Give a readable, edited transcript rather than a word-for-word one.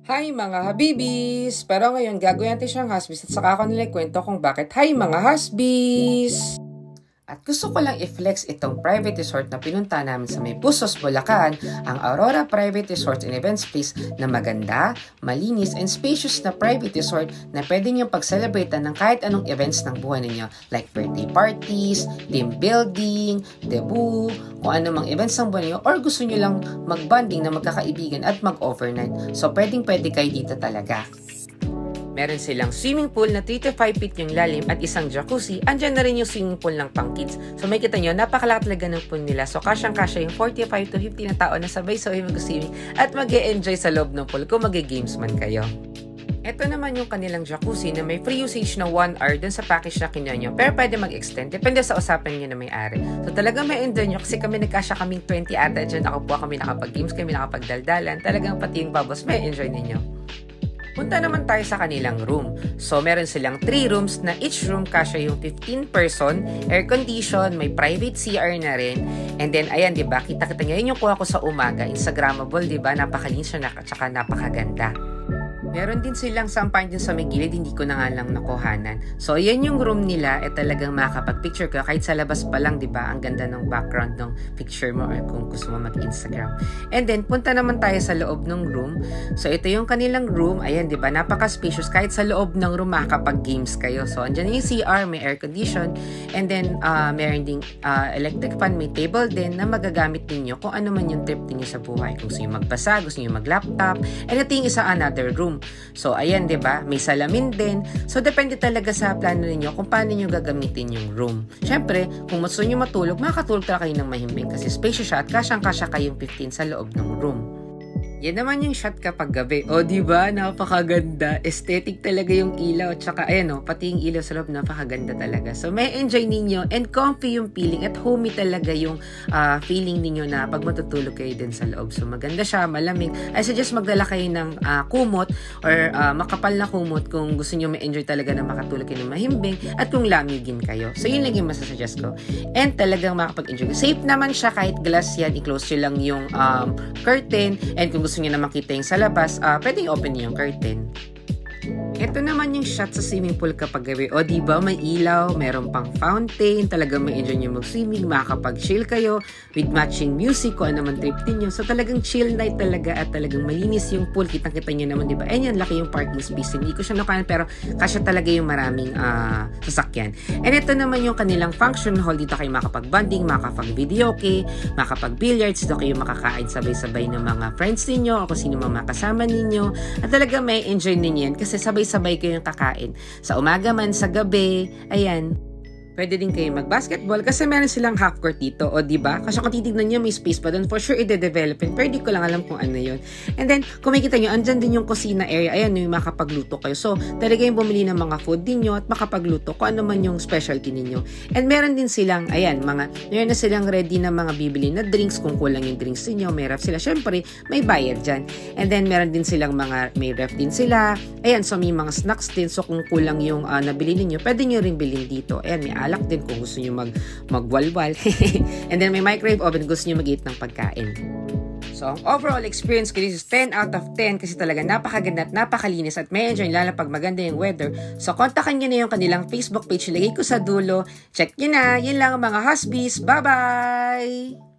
Hi mga habibis! Pero ngayon gagawin natin siyang husbis at saka ako nila kwento kung bakit hi mga husbis! At gusto ko lang i-flex itong private resort na pinunta namin sa May Pusos, Bulacan, ang Aurora Private Resort and Events Place na maganda, malinis, and spacious na private resort na pwede niyong pag-celebratean ng kahit anong events ng buhay ninyo like birthday parties, team building, debut, kung ano mang events ng buhay ninyo or gusto niyo lang mag-bonding na magkakaibigan at mag-overnight. So pwedeng-pwede kayo dito talaga. Meron silang swimming pool na 3 to 5 feet yung lalim at isang jacuzzi. Andyan na rin yung swimming pool ng pang kids. So may kita nyo, napakalaki talaga ng pool nila. So kasyang-kasya yung 45 to 50 na tao na sabay-sabay mag-swimming at mag-e-enjoy sa loob ng pool kung mag-games man kayo. Ito naman yung kanilang jacuzzi na may free usage na 1 hour dun sa package na kinuha nyo. Pero pwede mag-extend. Depende sa usapan nyo na may-ari. So talagang may enjoy nyo kasi kami nagkasya kaming 20 ata dyan. Nakapuha kami nakapag-games, kami nakapagdaldalan. Talagang pati yung babos may enjoy ninyo. Punta naman tayo sa kanilang room. So, meron silang 3 rooms na each room kasya yung 15 person, air condition, may private CR na rin. And then, ayan, diba? Kita-kita nyo. Yun yung kuha ko sa umaga. Instagrammable, diba? Napakalinis siya, tsaka napakaganda. Meron din silang sampahan din sa may gilid, hindi ko na nga lang nakuhanan. So, yan yung room nila, talagang makakapag-picture ka. Kahit sa labas pa lang, di ba? Ang ganda ng background ng picture mo or kung gusto mo mag-Instagram. And then, punta naman tayo sa loob ng room. So, ito yung kanilang room. Ayan, di ba? Napaka-spacious. Kahit sa loob ng room, makakapag-games kayo. So, andyan yung CR, may air condition. And then, meron ding electric fan, may table din na magagamit ninyo kung ano man yung trip niyo sa buhay. Kung gusto nyo magbasa, gusto nyo mag-laptop. And ito yung isa another room. So, ayan, diba? May salamin din. So, depende talaga sa plano ninyo kung paano nyo gagamitin yung room. Siyempre, kung gusto nyo matulog, makakatulog talaga kayo ng mahimbing kasi spacious siya at kasyang-kasya kayong 15 sa loob ng room. Yan naman yung shot kapag gabi. O, diba? Napakaganda. Aesthetic talaga yung ilaw. Tsaka, ayan o, pati yung ilaw sa loob, napakaganda talaga. So, may enjoy ninyo and comfy yung feeling at homey talaga yung feeling ninyo na pag matutulog kayo din sa loob. So, maganda siya, malamig. I suggest magdala kayo ng kumot or makapal na kumot kung gusto nyo may enjoy talaga na makatulog kayo ng mahimbing at kung lamigin kayo. So, yun lang yung masasuggest ko. And talagang makapag-enjoy. Safe naman siya kahit glass yan. I-close nyo lang yung curtain and kung gusto nyo na makita yung sa labas, pwedeng open yung curtain. Ito naman yung shot sa swimming pool kapag gabi. O diba, may ilaw, meron pang fountain, talagang may enjoy nyo mag-swimming, makakapag-chill kayo with matching music, kung ano naman trip niyo. So talagang chill night talaga at talagang malinis yung pool. Kitang-kita nyo naman, diba? Ayan, laki yung parking space. Hindi ko siya nakuhaan, pero kasya talaga yung maraming sasakyan. And ito naman yung kanilang function hall. Dito kayo makapag-bonding, makapag-videoke, makapag-billiards. Dito kayo makakain sabay-sabay ng mga friends ninyo o kung sino mga kasama ninyo. At talaga may enjoy ninyo yan kasi sabay-sabay kayong kakain. Sa umaga man, sa gabi, ayan. Pwede din kayo mag-basketball kasi meron silang half court dito. O diba? Kasi kung titignan nyo, may space pa doon. For sure, i-develop. Pero di ko lang alam kung ano yun. And then, kung makikita nyo, andyan din yung kusina area. Ayan, yung makapagluto kayo. So, talaga yung bumili ng mga food ninyo at makapagluto kung ano man yung specialty ninyo. And meron din silang, ayan, meron na silang ready na mga bibili na drinks. Kung kulang yung drinks ninyo, may ref sila. Syempre, may bayad dyan. And then, meron din silang may ref din sila. Ayan, so may mga snacks din. So, kung kulang yung nabili ninyo, pwede nyo rin bilhin dito. Ayan, may alak din kung gusto nyo magwalwal. And then may microwave oven gusto nyo mag-eat ng pagkain. So, ang overall experience ko this is 10 out of 10 kasi talaga napakaganda at napakalinis at may enjoy lalo pag maganda yung weather. So, kontakan nyo na yung kanilang Facebook page. Lagay ko sa dulo. Check nyo na. Yun lang mga husbies. Bye-bye!